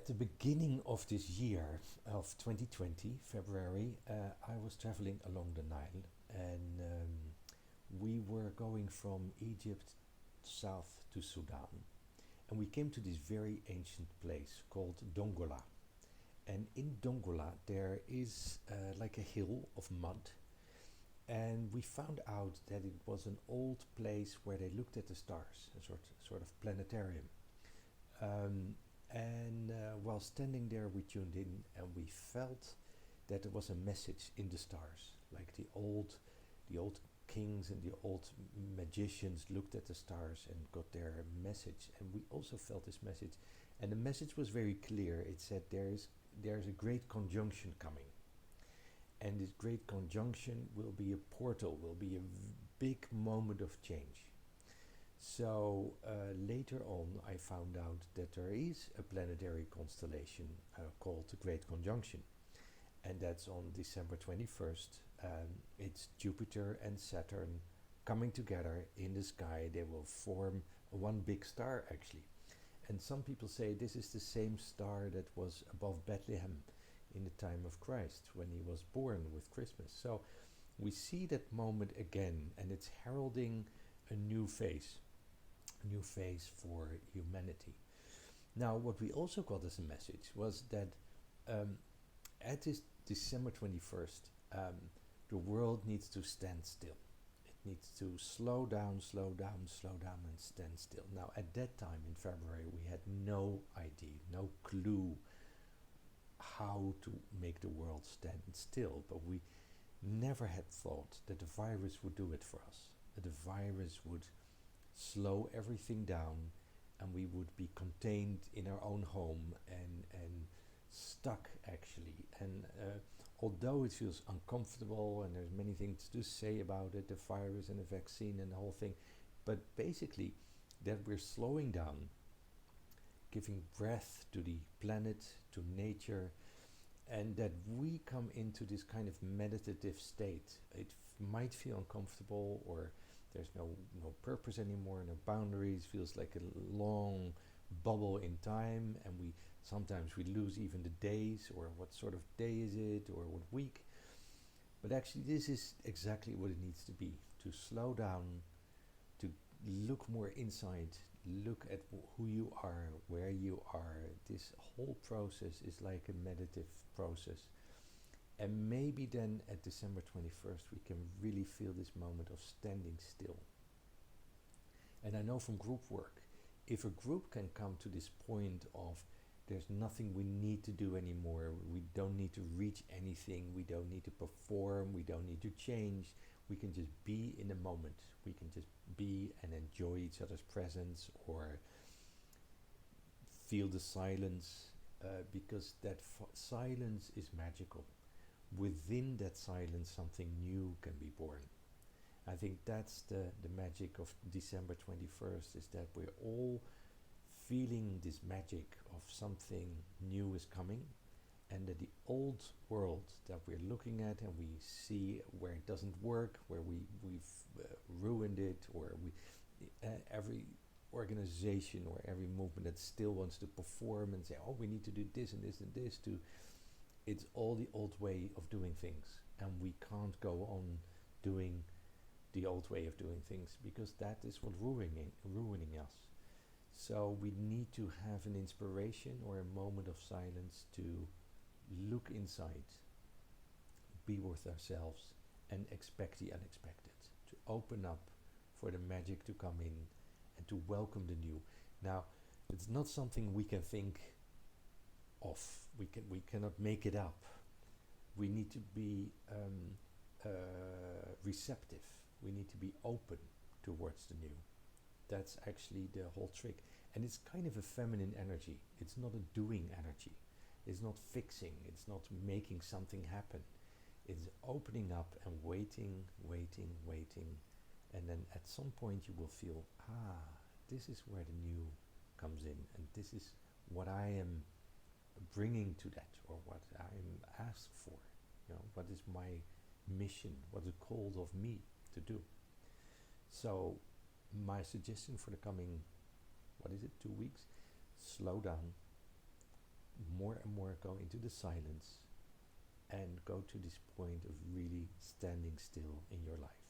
At the beginning of this year of 2020, February, I was traveling along the Nile, and we were going from Egypt south to Sudan. And we came to this very ancient place called Dongola. And in Dongola, there is like a hill of mud. And we found out that it was an old place where they looked at the stars, a sort of planetarium. Um, and while standing there, we tuned in and we felt that there was a message in the stars, like the old kings and the old magicians looked at the stars and got their message, and we also felt this message. And the message was very clear. It said there is a great conjunction coming, and this great conjunction will be a portal, will be a big moment of change. So later on, I found out that there is a planetary constellation called the Great Conjunction, and that's on December 21st. It's Jupiter and Saturn coming together in the sky. They will form one big star, actually. And some people say this is the same star that was above Bethlehem in the time of Christ when he was born with Christmas. So we see that moment again, and it's heralding a new phase for humanity. Now, what we also got as a message was that at this December 21st, the world needs to stand still. It needs to slow down, and stand still. Now, at that time in February, we had no idea, no clue how to make the world stand still, but we never had thought that the virus would do it for us, that the virus would slow everything down and we would be contained in our own home and stuck, actually. And although it feels uncomfortable and there's many things to say about it, the virus and the vaccine and the whole thing, but basically that we're slowing down, giving breath to the planet, to nature, and that we come into this kind of meditative state. It might feel uncomfortable, or there's no purpose anymore, no boundaries, feels like a long bubble in time, and sometimes we lose even the days, or what sort of day is it, or what week. But actually this is exactly what it needs to be, to slow down, to look more inside, look at who you are, where you are. This whole process is like a meditative process. And maybe then at December 21st, we can really feel this moment of standing still. And I know from group work, if a group can come to this point of there's nothing we need to do anymore, we don't need to reach anything, we don't need to perform, we don't need to change, we can just be in the moment. We can just be and enjoy each other's presence, or feel the silence, because that silence is magical. Within that silence, something new can be born. I think that's the magic of December 21st, is that we're all feeling this magic of something new is coming, and that the old world that we're looking at and we see where it doesn't work, where we've ruined it, or every organization or every movement that still wants to perform and say, oh, we need to do this and this and this to, it's all the old way of doing things, and we can't go on doing the old way of doing things, because that is what ruining us. So we need to have an inspiration or a moment of silence to look inside, be with ourselves, and expect the unexpected, to open up for the magic to come in and to welcome the new. Now, it's not something we can think of. We cannot make it up. We need to be receptive. We need to be open towards the new. That's actually the whole trick. And it's kind of a feminine energy. It's not a doing energy. It's not fixing. It's not making something happen. It's opening up and waiting. And then at some point you will feel, this is where the new comes in. And this is what I am bringing to that, or what I am asked for. What is my mission? What is called of me to do? So my suggestion for the coming, 2 weeks, slow down, more and more go into the silence and go to this point of really standing still in your life.